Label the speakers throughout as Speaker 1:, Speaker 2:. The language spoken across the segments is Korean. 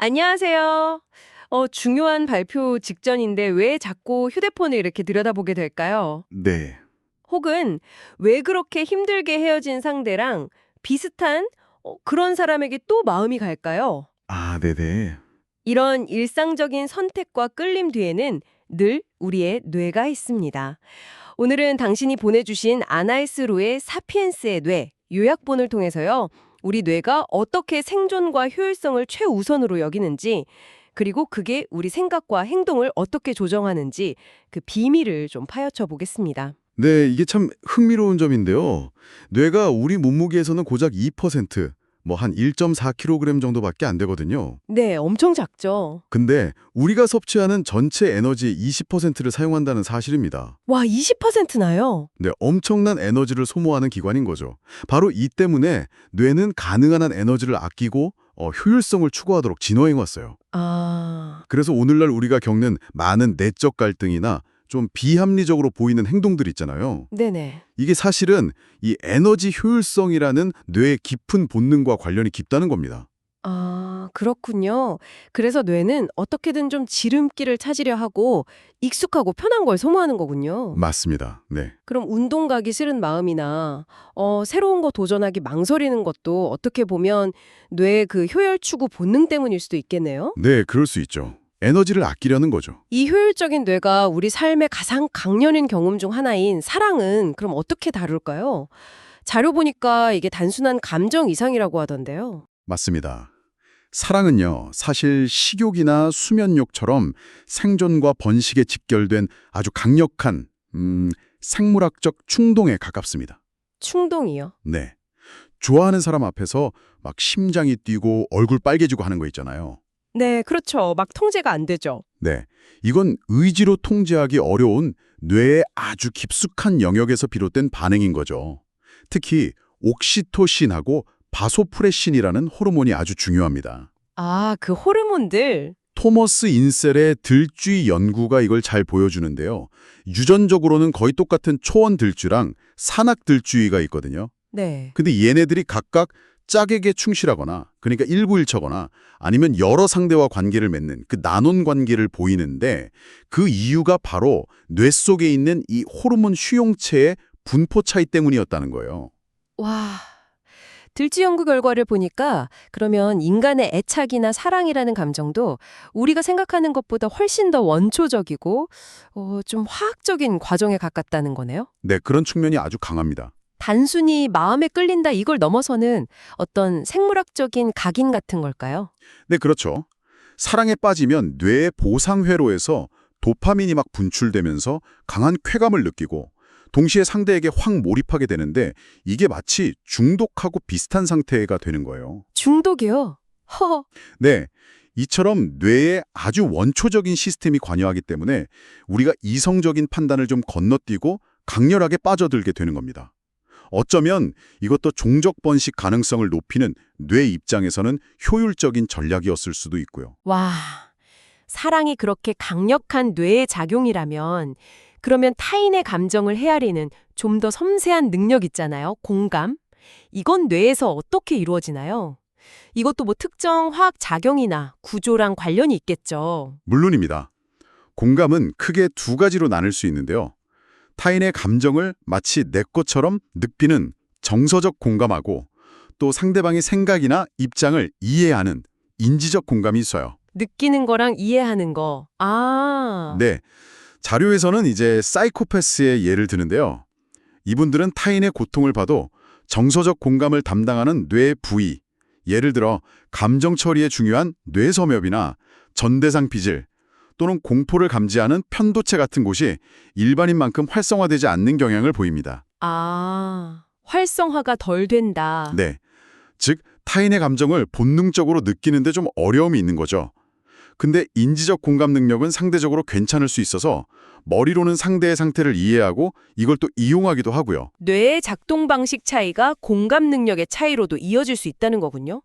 Speaker 1: 안녕하세요. 중요한 발표 직전인데 왜 자꾸 휴대폰을 이렇게 들여다보게 될까요?
Speaker 2: 네.
Speaker 1: 혹은 왜 그렇게 힘들게 헤어진 상대랑 비슷한 그런 사람에게 또 마음이 갈까요?
Speaker 2: 아, 네네.
Speaker 1: 이런 일상적인 선택과 끌림 뒤에는 늘 우리의 뇌가 있습니다. 오늘은 당신이 보내주신 아나이스로의 사피엔스의 뇌 요약본을 통해서요. 우리 뇌가 어떻게 생존과 효율성을 최우선으로 여기는지, 그리고 그게 우리 생각과 행동을 어떻게 조정하는지 그 비밀을 좀 파헤쳐 보겠습니다.
Speaker 2: 네, 이게 참 흥미로운 점인데요. 뇌가 우리 몸무게에서는 고작 2%, 뭐 한 1.4kg 정도밖에 안 되거든요.
Speaker 1: 네, 엄청 작죠.
Speaker 2: 근데 우리가 섭취하는 전체 에너지의 20%를 사용한다는 사실입니다.
Speaker 1: 와, 20%나요?
Speaker 2: 네, 엄청난 에너지를 소모하는 기관인 거죠. 바로 이 때문에 뇌는 가능한 한 에너지를 아끼고 효율성을 추구하도록 진화해 왔어요.
Speaker 1: 아,
Speaker 2: 그래서 오늘날 우리가 겪는 많은 내적 갈등이나 좀 비합리적으로 보이는 행동들 있잖아요.
Speaker 1: 네네.
Speaker 2: 이게 사실은 이 에너지 효율성이라는 뇌의 깊은 본능과 관련이 깊다는 겁니다.
Speaker 1: 아, 그렇군요. 그래서 뇌는 어떻게든 좀 지름길을 찾으려 하고 익숙하고 편한 걸 소모하는 거군요.
Speaker 2: 맞습니다. 네.
Speaker 1: 그럼 운동 가기 싫은 마음이나 새로운 거 도전하기 망설이는 것도 어떻게 보면 뇌의 그 효율 추구 본능 때문일 수도 있겠네요.
Speaker 2: 네, 그럴 수 있죠. 에너지를 아끼려는 거죠.
Speaker 1: 이 효율적인 뇌가 우리 삶의 가장 강렬한 경험 중 하나인 사랑은 그럼 어떻게 다룰까요? 자료 보니까 이게 단순한 감정 이상이라고 하던데요.
Speaker 2: 맞습니다. 사랑은요, 사실 식욕이나 수면욕처럼 생존과 번식에 직결된 아주 강력한 생물학적 충동에 가깝습니다.
Speaker 1: 충동이요.
Speaker 2: 네. 좋아하는 사람 앞에서 막 심장이 뛰고 얼굴 빨개지고 하는 거 있잖아요.
Speaker 1: 네, 그렇죠. 막 통제가 안 되죠.
Speaker 2: 네. 이건 의지로 통제하기 어려운 뇌의 아주 깊숙한 영역에서 비롯된 반응인 거죠. 특히 옥시토신하고 바소프레신이라는 호르몬이 아주 중요합니다.
Speaker 1: 아, 그 호르몬들.
Speaker 2: 토머스 인셀의 들쥐 연구가 이걸 잘 보여주는데요. 유전적으로는 거의 똑같은 초원 들쥐랑 산악 들쥐가 있거든요.
Speaker 1: 네.
Speaker 2: 근데 얘네들이 각각 짝에게 충실하거나, 그러니까 일부일처거나 아니면 여러 상대와 관계를 맺는 그 나눈 관계를 보이는데, 그 이유가 바로 뇌 속에 있는 이 호르몬 수용체의 분포 차이 때문이었다는 거예요.
Speaker 1: 와. 들쥐 연구 결과를 보니까 그러면 인간의 애착이나 사랑이라는 감정도 우리가 생각하는 것보다 훨씬 더 원초적이고 좀 화학적인 과정에 가깝다는 거네요.
Speaker 2: 네, 그런 측면이 아주 강합니다.
Speaker 1: 단순히 마음에 끌린다 이걸 넘어서는 어떤 생물학적인 각인 같은 걸까요?
Speaker 2: 네, 그렇죠. 사랑에 빠지면 뇌의 보상회로에서 도파민이 막 분출되면서 강한 쾌감을 느끼고 동시에 상대에게 확 몰입하게 되는데, 이게 마치 중독하고 비슷한 상태가 되는 거예요.
Speaker 1: 중독이요. 허.
Speaker 2: 네, 이처럼 뇌의 아주 원초적인 시스템이 관여하기 때문에 우리가 이성적인 판단을 좀 건너뛰고 강렬하게 빠져들게 되는 겁니다. 어쩌면 이것도 종족 번식 가능성을 높이는 뇌 입장에서는 효율적인 전략이었을 수도 있고요.
Speaker 1: 와. 사랑이 그렇게 강력한 뇌의 작용이라면 그러면 타인의 감정을 헤아리는 좀 더 섬세한 능력 있잖아요. 공감. 이건 뇌에서 어떻게 이루어지나요? 이것도 뭐 특정 화학 작용이나 구조랑 관련이 있겠죠.
Speaker 2: 물론입니다. 공감은 크게 두 가지로 나눌 수 있는데요. 타인의 감정을 마치 내 것처럼 느끼는 정서적 공감하고, 또 상대방의 생각이나 입장을 이해하는 인지적 공감이 있어요.
Speaker 1: 느끼는 거랑 이해하는 거. 아.
Speaker 2: 네, 자료에서는 이제 사이코패스의 예를 드는데요. 이분들은 타인의 고통을 봐도 정서적 공감을 담당하는 뇌 부위, 예를 들어 감정 처리에 중요한 뇌섬엽이나 전대상 피질, 또는 공포를 감지하는 편도체 같은 곳이 일반인만큼 활성화되지 않는 경향을 보입니다.
Speaker 1: 아. 활성화가 덜 된다.
Speaker 2: 네, 즉 타인의 감정을 본능적으로 느끼는데 좀 어려움이 있는 거죠. 근데 인지적 공감 능력은 상대적으로 괜찮을 수 있어서 머리로는 상대의 상태를 이해하고 이걸 또 이용하기도 하고요.
Speaker 1: 뇌의 작동 방식 차이가 공감 능력의 차이로도 이어질 수 있다는 거군요.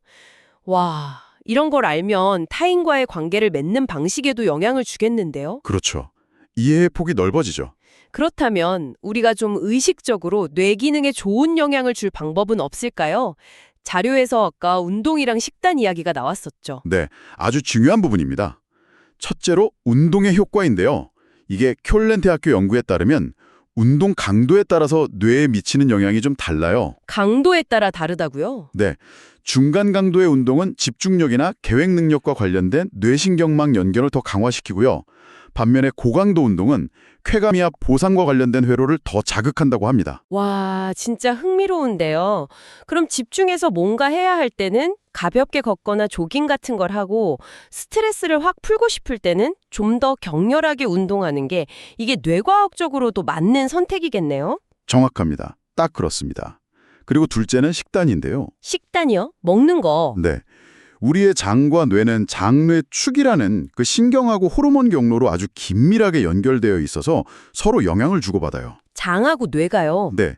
Speaker 1: 와, 이런 걸 알면 타인과의 관계를 맺는 방식에도 영향을 주겠는데요.
Speaker 2: 그렇죠. 이해의 폭이 넓어지죠.
Speaker 1: 그렇다면 우리가 좀 의식적으로 뇌 기능에 좋은 영향을 줄 방법은 없을까요? 자료에서 아까 운동이랑 식단 이야기가 나왔었죠.
Speaker 2: 네, 아주 중요한 부분입니다. 첫째로 운동의 효과인데요. 이게 쿄렌 대학교 연구에 따르면 운동 강도에 따라서 뇌에 미치는 영향이 좀 달라요.
Speaker 1: 강도에 따라 다르다고요?
Speaker 2: 네, 중간 강도의 운동은 집중력이나 계획 능력과 관련된 뇌신경망 연결을 더 강화시키고요. 반면에 고강도 운동은 쾌감이나 보상과 관련된 회로를 더 자극한다고 합니다.
Speaker 1: 와, 진짜 흥미로운데요. 그럼 집중해서 뭔가 해야 할 때는 가볍게 걷거나 조깅 같은 걸 하고 스트레스를 확 풀고 싶을 때는 좀 더 격렬하게 운동하는 게 이게 뇌과학적으로도 맞는 선택이겠네요.
Speaker 2: 정확합니다. 딱 그렇습니다. 그리고 둘째는 식단인데요.
Speaker 1: 식단이요? 먹는 거.
Speaker 2: 네. 우리의 장과 뇌는 장뇌축이라는 그 신경하고 호르몬 경로로 아주 긴밀하게 연결되어 있어서 서로 영향을 주고받아요.
Speaker 1: 장하고 뇌가요.
Speaker 2: 네.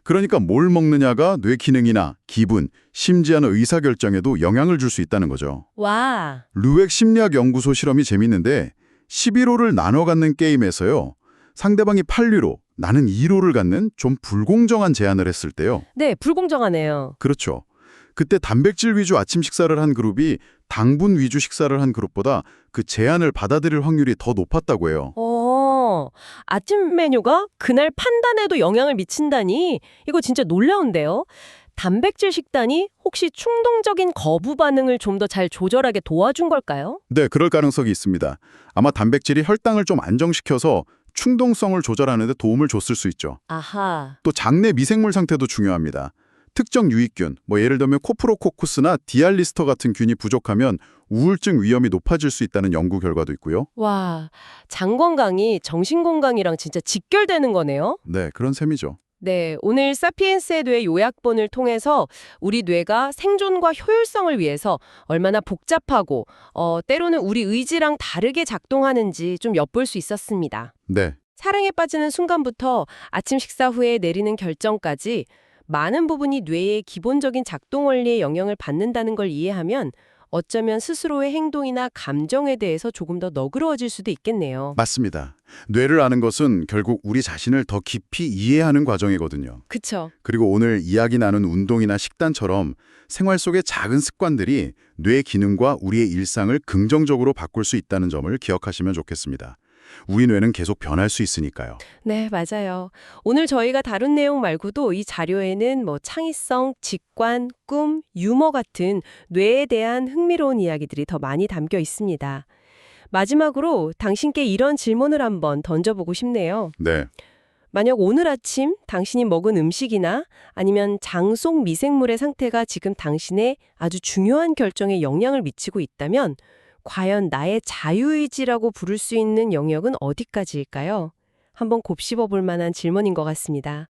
Speaker 2: 그러니까 뭘 먹느냐가 뇌 기능이나 기분, 심지어는 의사결정에도 영향을 줄 수 있다는 거죠.
Speaker 1: 와,
Speaker 2: 르웩 심리학 연구소 실험이 재밌는데 11호를 나눠 갖는 게임에서요. 상대방이 8위로 나는 2로를 갖는 좀 불공정한 제안을 했을 때요.
Speaker 1: 네, 불공정하네요.
Speaker 2: 그렇죠. 그때 단백질 위주 아침 식사를 한 그룹이 당분 위주 식사를 한 그룹보다 그 제안을 받아들일 확률이 더 높았다고 해요.
Speaker 1: 아침 메뉴가 그날 판단에도 영향을 미친다니 이거 진짜 놀라운데요. 단백질 식단이 혹시 충동적인 거부 반응을 좀 더 잘 조절하게 도와준 걸까요?
Speaker 2: 네, 그럴 가능성이 있습니다. 아마 단백질이 혈당을 좀 안정시켜서 충동성을 조절하는 데 도움을 줬을 수 있죠.
Speaker 1: 아하.
Speaker 2: 또 장내 미생물 상태도 중요합니다. 특정 유익균, 예를 들면 코프로코쿠스나 디알리스터 같은 균이 부족하면 우울증 위험이 높아질 수 있다는 연구 결과도 있고요.
Speaker 1: 와, 장 건강이 정신 건강이랑 진짜 직결되는 거네요.
Speaker 2: 네, 그런 셈이죠.
Speaker 1: 네, 오늘 사피엔스의 뇌 요약본을 통해서 우리 뇌가 생존과 효율성을 위해서 얼마나 복잡하고 때로는 우리 의지랑 다르게 작동하는지 좀 엿볼 수 있었습니다.
Speaker 2: 네,
Speaker 1: 사랑에 빠지는 순간부터 아침 식사 후에 내리는 결정까지 많은 부분이 뇌의 기본적인 작동 원리에 영향을 받는다는 걸 이해하면 어쩌면 스스로의 행동이나 감정에 대해서 조금 더 너그러워질 수도 있겠네요.
Speaker 2: 맞습니다. 뇌를 아는 것은 결국 우리 자신을 더 깊이 이해하는 과정이거든요.
Speaker 1: 그쵸?
Speaker 2: 그리고 오늘 이야기 나눈 운동이나 식단처럼 생활 속의 작은 습관들이 뇌 기능과 우리의 일상을 긍정적으로 바꿀 수 있다는 점을 기억하시면 좋겠습니다. 우리 뇌는 계속 변할 수 있으니까요.
Speaker 1: 네, 맞아요. 오늘 저희가 다룬 내용 말고도 이 자료에는 창의성, 직관, 꿈, 유머 같은 뇌에 대한 흥미로운 이야기들이 더 많이 담겨 있습니다. 마지막으로 당신께 이런 질문을 한번 던져보고 싶네요.
Speaker 2: 네,
Speaker 1: 만약 오늘 아침 당신이 먹은 음식이나 아니면 장 속 미생물의 상태가 지금 당신의 아주 중요한 결정에 영향을 미치고 있다면 과연 나의 자유의지라고 부를 수 있는 영역은 어디까지일까요? 한번 곱씹어 볼 만한 질문인 것 같습니다.